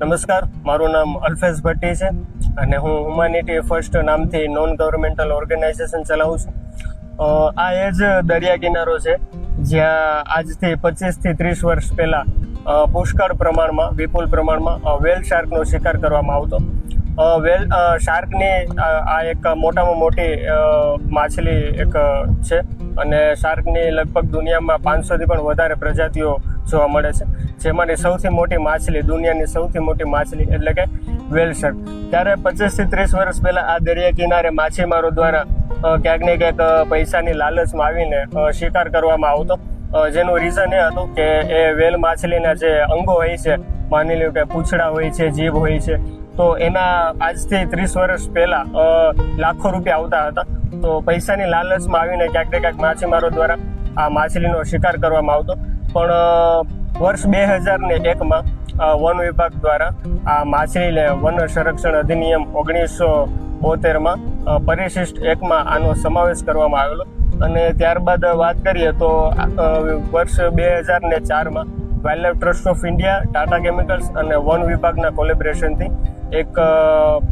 નમસ્કાર, મારું નામ અલ્ફેઝ ભટ્ટી છે અને હું હ્યુમાનિટી ફર્સ્ટ નામથી નોન ગવર્મેન્ટલ ઓર્ગેનાઇઝેશન ચલાવું છું. આ એ જ દરિયા કિનારો છે જ્યાં આજથી 25 થી 30 વર્ષ પહેલાં પુષ્કળ પ્રમાણમાં, વિપુલ પ્રમાણમાં વેલ શાર્કનો શિકાર કરવામાં આવતો. વેલ શાર્કની આ એક મોટામાં મોટી માછલી એક છે અને શાર્કની લગભગ દુનિયામાં 500થી પણ વધારે પ્રજાતિઓ જોવા મળે છે, જેમાંની સૌથી મોટી માછલી, દુનિયાની સૌથી મોટી માછલી એટલે કે વેલ શાર્ક. ત્યારે 25 થી 30 વર્ષ પહેલાં આ દરિયા કિનારે માછીમારો દ્વારા ક્યાંક ને ક્યાંક પૈસાની લાલચમાં આવીને શિકાર કરવામાં આવતો, જેનું રીઝન એ હતું કે એ વેલ માછલીના જે અંગો હોય છે, માની લો કે પૂંછડા હોય છે, જીભ હોય છે, તો એના આજથી 30 વર્ષ પહેલાં લાખો રૂપિયા આવતા હતા. તો પૈસાની લાલચમાં આવીને ક્યાંક ને ક્યાંક માછીમારો દ્વારા આ માછલીનો શિકાર કરવામાં આવતો. પણ વર્ષ 2001માં વન વિભાગ દ્વારા આ માછલીને વન સંરક્ષણ અધિનિયમ 1972માં પરિશિષ્ટ 1માં આનો સમાવેશ કરવામાં આવેલો. અને ત્યારબાદ વાત કરીએ તો વર્ષ 2004માં wildlife trust of India, Tata chemicals અને વન વિભાગના કોલેબરેશનથી એક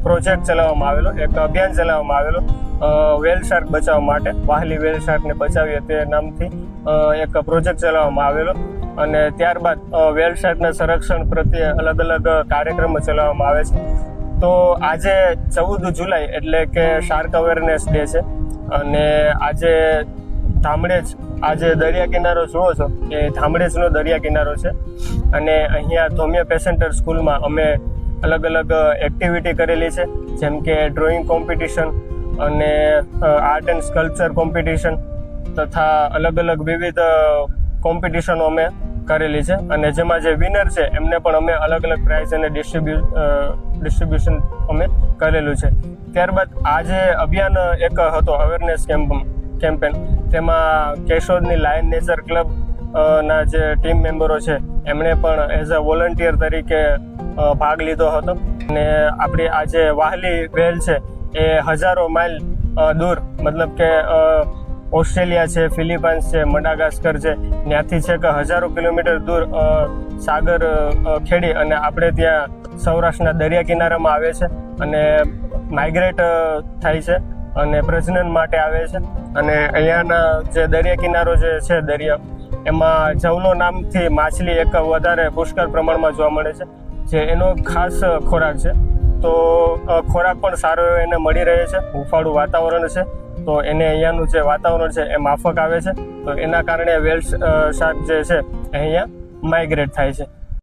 પ્રોજેક્ટ ચલાવવામાં આવેલો, એક અભિયાન ચલાવવામાં આવેલો વેલ શાર્ક બચાવવા માટે. વાહલી વેલ શાર્કને બચાવીએ તે નામથી એક પ્રોજેક્ટ ચલાવવામાં આવેલો. અને ત્યારબાદ વેલ શાર્કના સંરક્ષણ પ્રત્યે અલગ અલગ કાર્યક્રમો ચલાવવામાં આવે છે. તો આજે 14 જુલાઈ એટલે કે શાર્ક અવેરનેસ ડે છે અને આજે ધામણેજ, આ જે દરિયા કિનારો જુઓ છો એ ધામણેજનો દરિયા કિનારો છે. અને અહીંયા ધોમિયા પેસેન્ટર સ્કૂલમાં અમે અલગ અલગ એક્ટિવિટી કરેલી છે, જેમ કે ડ્રોઈંગ કોમ્પિટિશન અને આર્ટ એન્ડ સ્કલ્પચર કોમ્પિટિશન તથા અલગ અલગ વિવિધ કોમ્પિટિશનો અમે કરેલી છે. અને જેમાં જે વિનર છે એમને પણ અમે અલગ અલગ પ્રાઇઝ અને ડિસ્ટ્રીબ્યુશન અમે કરેલું છે. ત્યારબાદ આ જે અભિયાન એક હતો અવેરનેસ કેમ્પેન, તેમાં કેશોદની લાયન નેચર ક્લબ ના જે ટીમ મેમ્બરો છે એમણે પણ એઝ અ વોલન્ટિયર તરીકે ભાગ લીધો હતો. અને આપણી આ જે વાહલી વેલ છે એ હજારો માઇલ દૂર, મતલબ કે ઓસ્ટ્રેલિયા છે, ફિલિપાઇન્સ છે, મડાગાસ્કર છે, ત્યાંથી છે કે હજારો કિલોમીટર દૂર સાગર ખેડી અને આપણે ત્યાં સૌરાષ્ટ્રના દરિયા કિનારામાં આવે છે અને માઇગ્રેટ થાય છે અને પ્રજનન માટે આવે છે. અને અહીંયાના જે દરિયા કિનારો જે છે દરિયા, એમાં જવલો નામથી માછલી એક વધારે પુષ્કળ પ્રમાણમાં જોવા મળે છે, જે એનો ખાસ ખોરાક છે. તો ખોરાક પણ સારો એવો એને મળી રહે છે, હૂંફાળું વાતાવરણ છે, તો એને અહીંયાનું જે વાતાવરણ છે એ માફક આવે છે, તો એના કારણે વેલ શાર્ક જે છે અહીંયા માઇગ્રેટ થાય છે.